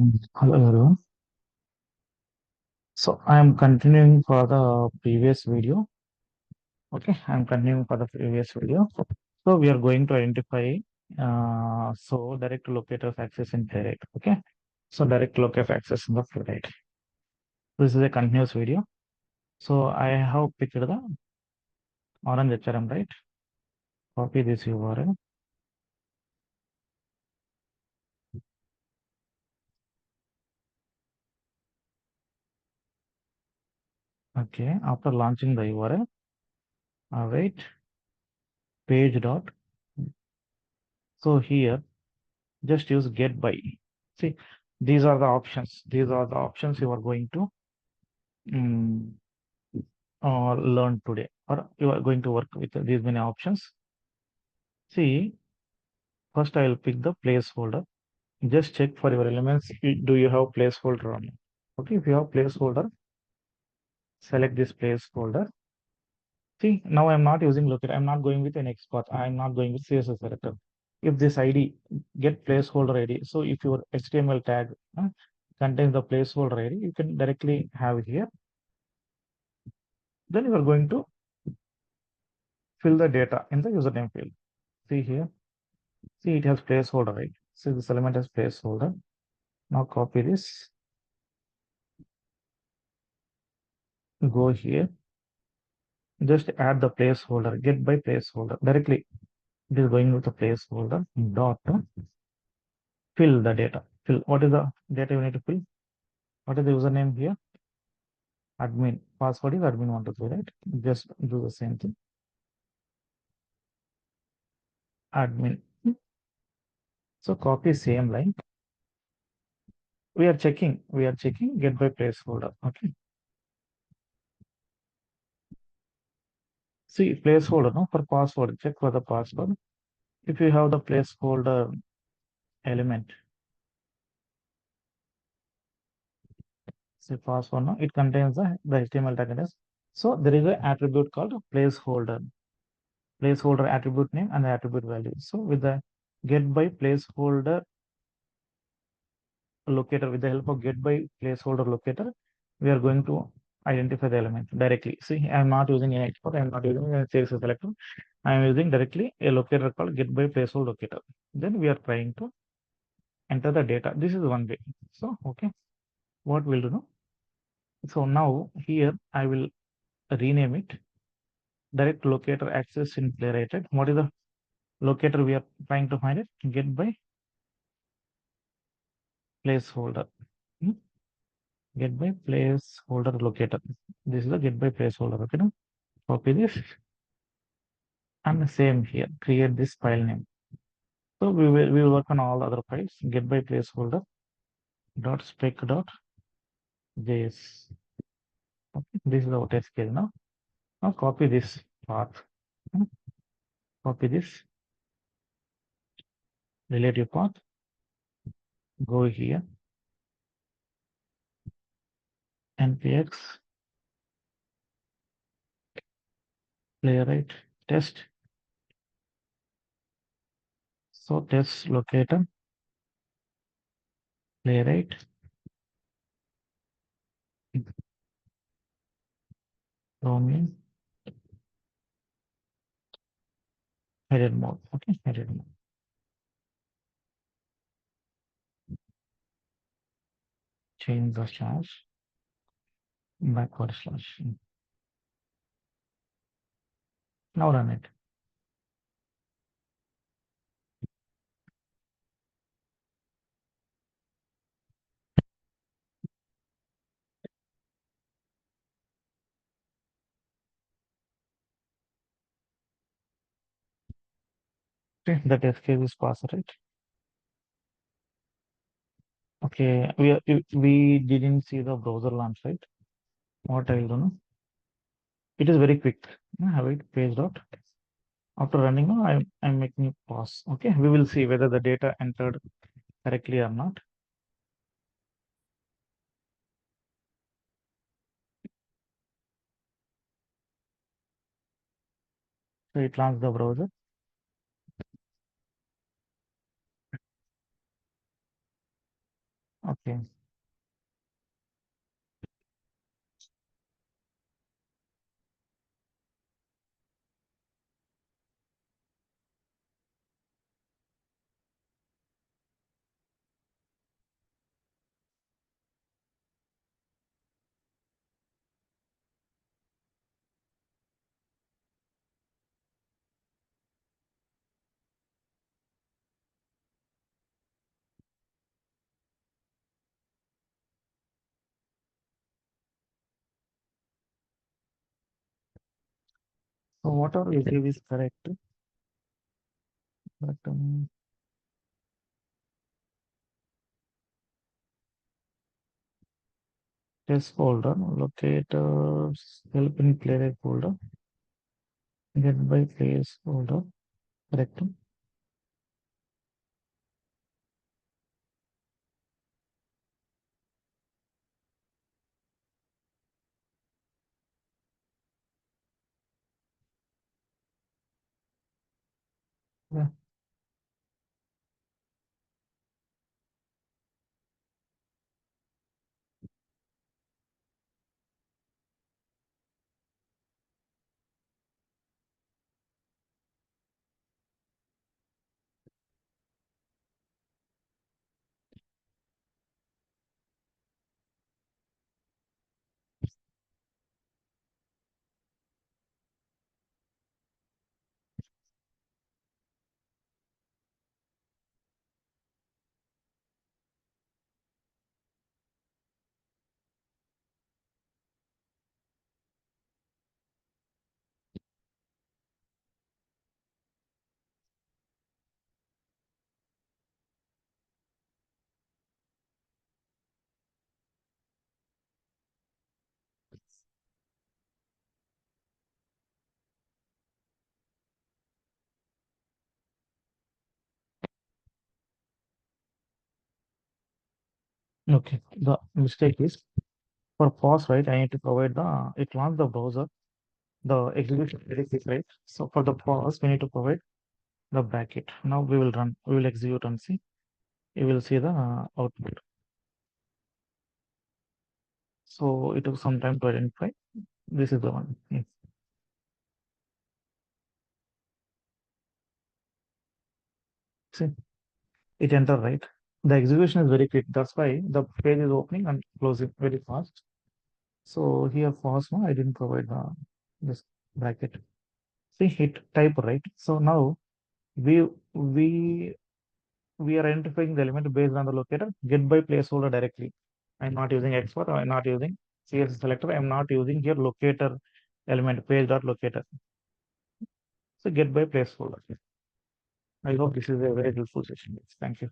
Hello everyone. So I am continuing for the previous video. Okay, I am continuing for the previous video. So we are going to identify direct locators access in Playwright. Okay, so direct locator access in the Playwright. This is a continuous video. So I have picked the orange HRM, right? Copy this URL. Okay, after launching the URL, wait, page dot. So here, just use get by. See, these are the options. These are the options you are going to mm, learn today, or you are going to work with these many options. See, first I will pick the placeholder. Just check for your elements. Do you have placeholder on? Okay, if you have placeholder, select this placeholder. See, now I'm not using locate. I'm not going with an export. I'm not going with CSS selector. If this ID get placeholder ID, so if your HTML tag contains the placeholder ID, you can directly have it here. Then you are going to fill the data in the username field. See here. See, it has placeholder, right? So this element has placeholder. Now copy this, go here, just add the placeholder, get by placeholder. Directly, it is going with the placeholder dot fill the data. Fill what is the data you need to fill? What is the username here? Admin. Password is admin123, right? Just do the same thing. Admin. So copy same line. We are checking get by placeholder. Okay. See placeholder, no, for password. Check for the password. If you have the placeholder element, say password, no, it contains the HTML tag address. So there is an attribute called placeholder. Placeholder attribute name and the attribute value. So with the get by placeholder locator, with the help of get by placeholder locator, we are going to identify the element directly. See, I am not using an export, I am not using a CSS selector. I am using directly a locator called get by placeholder locator. Then we are trying to enter the data. This is one way. So, okay, what we'll do now? So now here I will rename it direct locator access in Playwright. What is the locator we are trying to find it? Get by placeholder. Hmm? Get by placeholder locator. This is the get by placeholder. Okay, now copy this and same here. Create this file name. So we will work on all other files. Get by placeholder dot spec dot js. Okay, this is our test case now. Now copy this path. Hmm? Copy this relative path. Go here. npx playwright test. So test locator playwright Chromium headed mode. Okay, headed mode. Change the slash backward slash. Now run it. Okay, the test case is passed, right? Okay, we didn't see the browser launch, right? What I will do now? It is very quick. Have it page dot. After running now, I'm making it pause. Okay, we will see whether the data entered correctly or not. So it launched the browser. Okay. So whatever you give is correct, but test folder, locators, help in playwright folder, get by place folder, correct. Yeah. Okay. The mistake is for pause, right? I need to provide it launch the browser, the execution very quick, right? So for the pause, we need to provide the bracket. Now we will execute and see. You will see the output. So it took some time to identify. This is the one. Yes. See, it enter right. The execution is very quick. That's why the page is opening and closing very fast. So here pause now, I didn't provide this bracket. See, hit type right. So now we we we are identifying the element based on the locator. Get by placeholder directly. I'm not using export. I'm not using CSS selector. I'm not using here locator element page dot locator. So get by placeholder. I hope this is a very helpful session. Thank you.